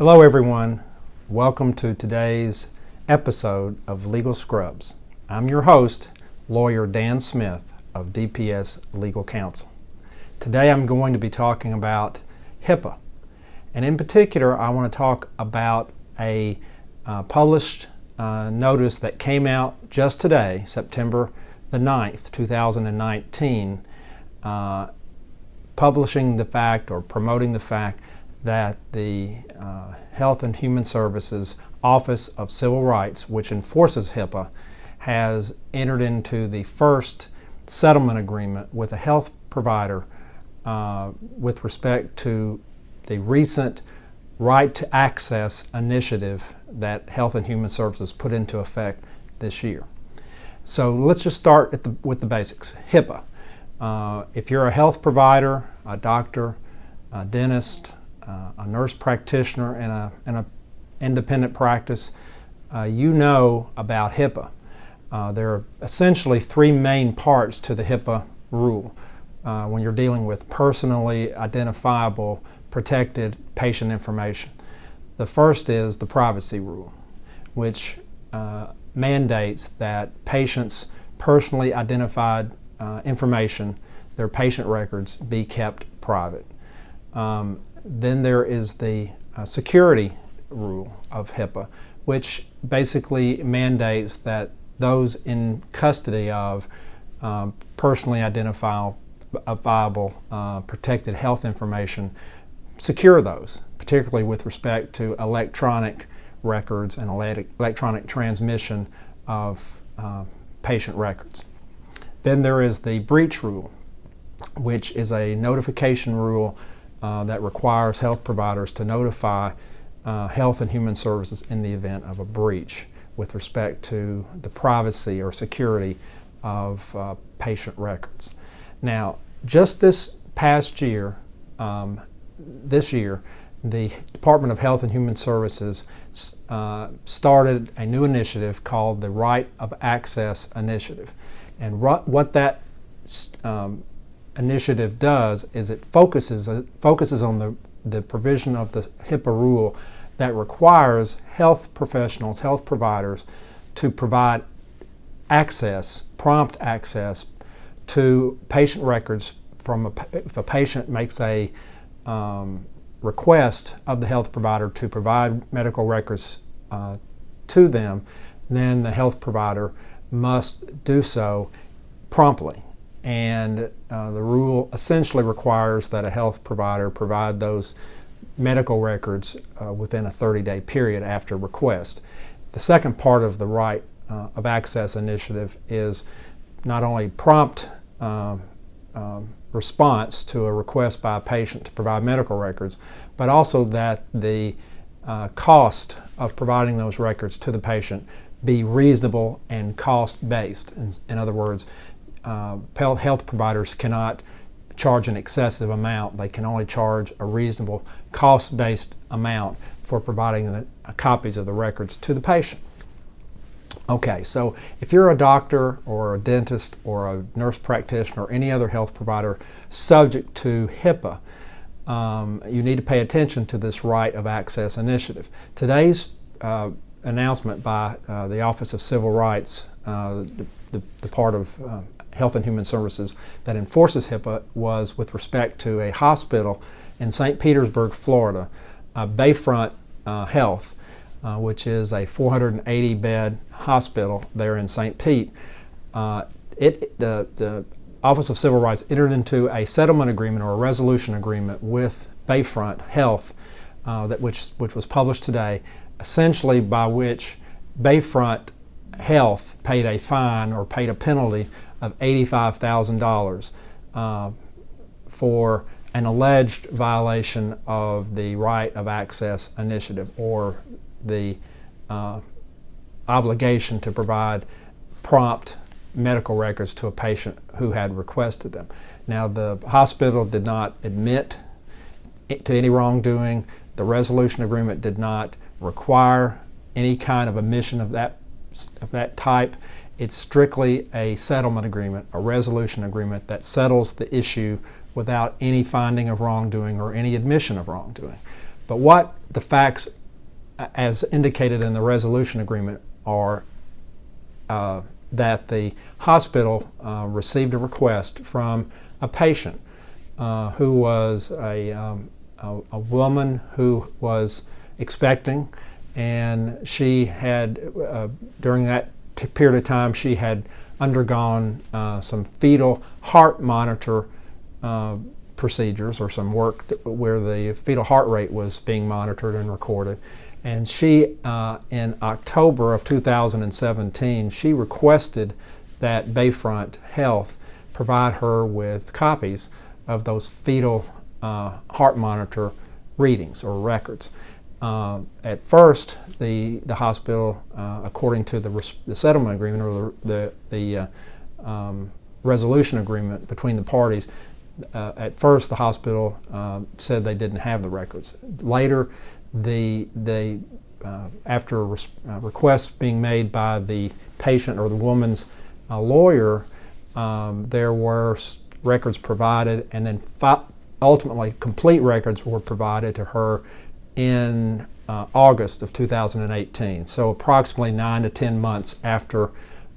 Hello everyone, welcome to today's episode of Legal Scrubs. I'm your host, lawyer Dan Smith of DPS Legal Counsel. Today I'm going to be talking about HIPAA, and in particular I want to talk about a published notice that came out just today, September the 9th, 2019, publishing the fact or promoting the fact that the Health and Human Services Office of Civil Rights, which enforces HIPAA, has entered into the first settlement agreement with a health provider with respect to the recent Right to Access initiative that Health and Human Services put into effect this year. So let's just start with the basics. HIPAA. If you're a health provider, a doctor, a dentist, a nurse practitioner in an independent practice, you know about HIPAA. There are essentially three main parts to the HIPAA rule when you're dealing with personally identifiable protected patient information. The first is the privacy rule, which mandates that patients' personally identified information, their patient records, be kept private. Then there is the security rule of HIPAA, which basically mandates that those in custody of personally identifiable protected health information secure those, particularly with respect to electronic records and electronic transmission of patient records. Then there is the breach rule, which is a notification rule that requires health providers to notify Health and Human Services in the event of a breach with respect to the privacy or security of patient records. Now, just this past year, the Department of Health and Human Services started a new initiative called the Right of Access Initiative. And what that initiative does is it focuses on the provision of the HIPAA rule that requires health professionals, health providers, to provide access, prompt access to patient records if a patient makes a request of the health provider to provide medical records to them, then the health provider must do so promptly. And the rule essentially requires that a health provider provide those medical records within a 30-day period after request. The second part of the Right of Access initiative is not only prompt response to a request by a patient to provide medical records, but also that the cost of providing those records to the patient be reasonable and cost-based. In other words, health providers cannot charge an excessive amount. They can only charge a reasonable cost-based amount for providing the copies of the records to the patient. Okay, so if you're a doctor or a dentist or a nurse practitioner or any other health provider subject to HIPAA, you need to pay attention to this Right of Access initiative. Today's announcement by the Office of Civil Rights, the part of Health and Human Services that enforces HIPAA, was with respect to a hospital in St. Petersburg, Florida, Bayfront Health, which is a 480-bed hospital there in St. Pete. The Office of Civil Rights entered into a settlement agreement or a resolution agreement with Bayfront Health, which was published today, essentially by which Bayfront Health paid a fine or paid a penalty of $85,000 for an alleged violation of the Right of Access initiative, or the obligation to provide prompt medical records to a patient who had requested them. Now, the hospital did not admit to any wrongdoing. The resolution agreement did not require any kind of omission of that type. It's strictly a settlement agreement, a resolution agreement that settles the issue without any finding of wrongdoing or any admission of wrongdoing. But what the facts, as indicated in the resolution agreement, are that the hospital received a request from a patient who was a woman who was expecting, and she had, during that period of time, she had undergone some fetal heart monitor procedures, or some work where the fetal heart rate was being monitored and recorded. And she, in October of 2017, she requested that Bayfront Health provide her with copies of those fetal heart monitor readings or records. At first, the hospital, according to the settlement agreement, or the resolution agreement between the parties, at first the hospital said they didn't have the records. Later, after requests being made by the patient or the woman's lawyer, there were records provided, and then ultimately complete records were provided to her in August of 2018, so approximately 9 to 10 months after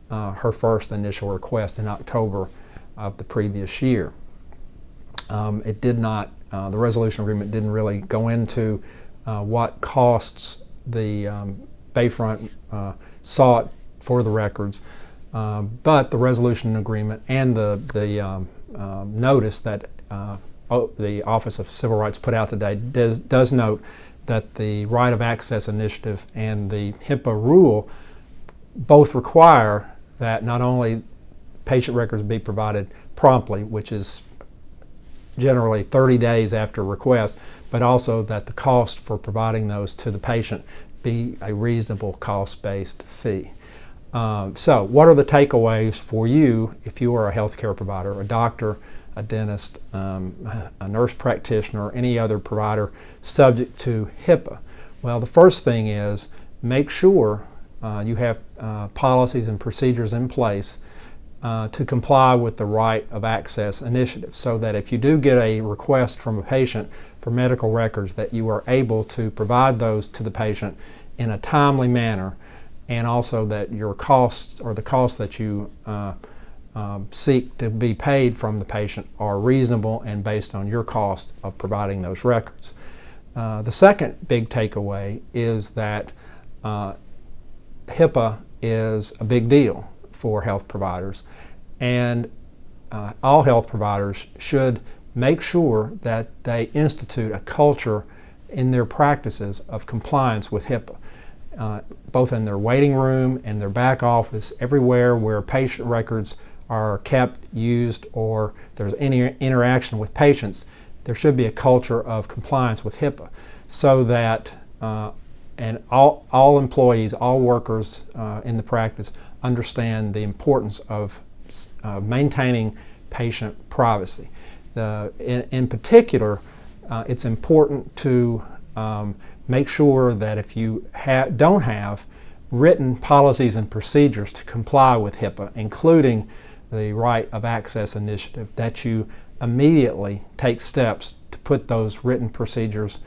her first initial request in October of the previous year. It did not, the resolution agreement didn't really go into what costs the Bayfront sought for the records, but the resolution agreement and the notice that the Office of Civil Rights put out today does note that the Right of Access Initiative and the HIPAA rule both require that not only patient records be provided promptly, which is generally 30 days after request, but also that the cost for providing those to the patient be a reasonable cost-based fee. So what are the takeaways for you if you are a healthcare provider, a doctor, a dentist, a nurse practitioner, or any other provider subject to HIPAA? Well, the first thing is make sure you have policies and procedures in place to comply with the Right of Access Initiative, so that if you do get a request from a patient for medical records, that you are able to provide those to the patient in a timely manner, and also that your costs, or the costs that you seek to be paid from the patient, are reasonable and based on your cost of providing those records. The second big takeaway is that HIPAA is a big deal for health providers, and all health providers should make sure that they institute a culture in their practices of compliance with HIPAA, both in their waiting room and their back office, everywhere where patient records are kept, used, or there's any interaction with patients. There should be a culture of compliance with HIPAA, so that and all employees, all workers in the practice understand the importance of maintaining patient privacy. In particular, it's important to make sure that if you don't have written policies and procedures to comply with HIPAA, including the Right of Access Initiative, that you immediately take steps to put those written procedures,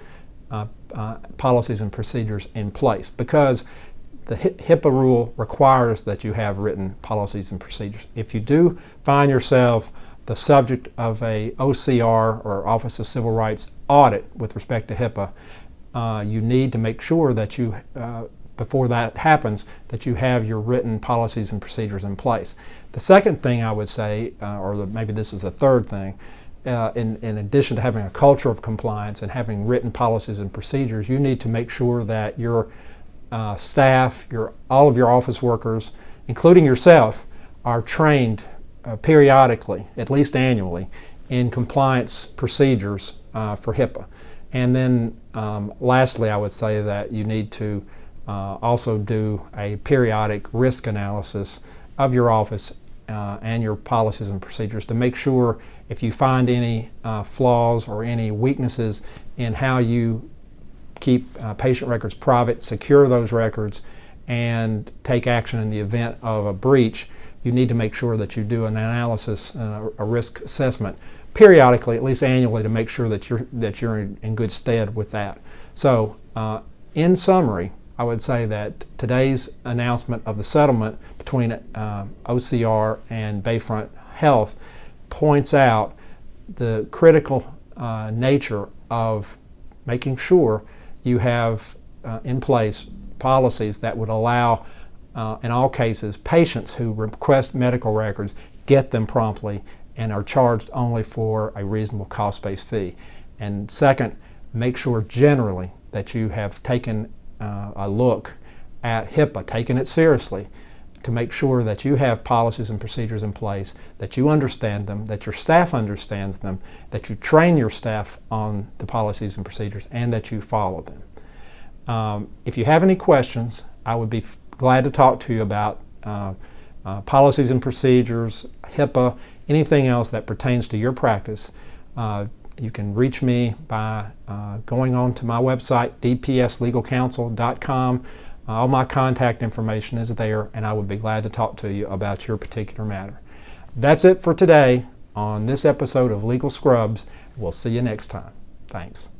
policies and procedures in place, because the HIPAA rule requires that you have written policies and procedures. If you do find yourself the subject of a OCR, or Office of Civil Rights audit with respect to HIPAA, you need to make sure that you, before that happens, that you have your written policies and procedures in place. The second thing I would say, maybe this is the third thing, in addition to having a culture of compliance and having written policies and procedures, you need to make sure that your staff, all of your office workers, including yourself, are trained periodically, at least annually, in compliance procedures for HIPAA. And then lastly, I would say that you need to also do a periodic risk analysis of your office and your policies and procedures to make sure if you find any flaws or any weaknesses in how you keep patient records private, secure those records, and take action in the event of a breach. You need to make sure that you do an analysis, a risk assessment periodically, at least annually, to make sure that you're in good stead with that. So, in summary, I would say that today's announcement of the settlement between OCR and Bayfront Health points out the critical nature of making sure you have in place policies that would allow, in all cases, patients who request medical records get them promptly and are charged only for a reasonable cost-based fee. And second, make sure generally that you have taken a look at HIPAA, taken it seriously, to make sure that you have policies and procedures in place, that you understand them, that your staff understands them, that you train your staff on the policies and procedures, and that you follow them. If you have any questions, I would be glad to talk to you about policies and procedures, HIPAA, anything else that pertains to your practice. You can reach me by going on to my website, dpslegalcounsel.com. All my contact information is there, and I would be glad to talk to you about your particular matter. That's it for today on this episode of Legal Scrubs. We'll see you next time. Thanks.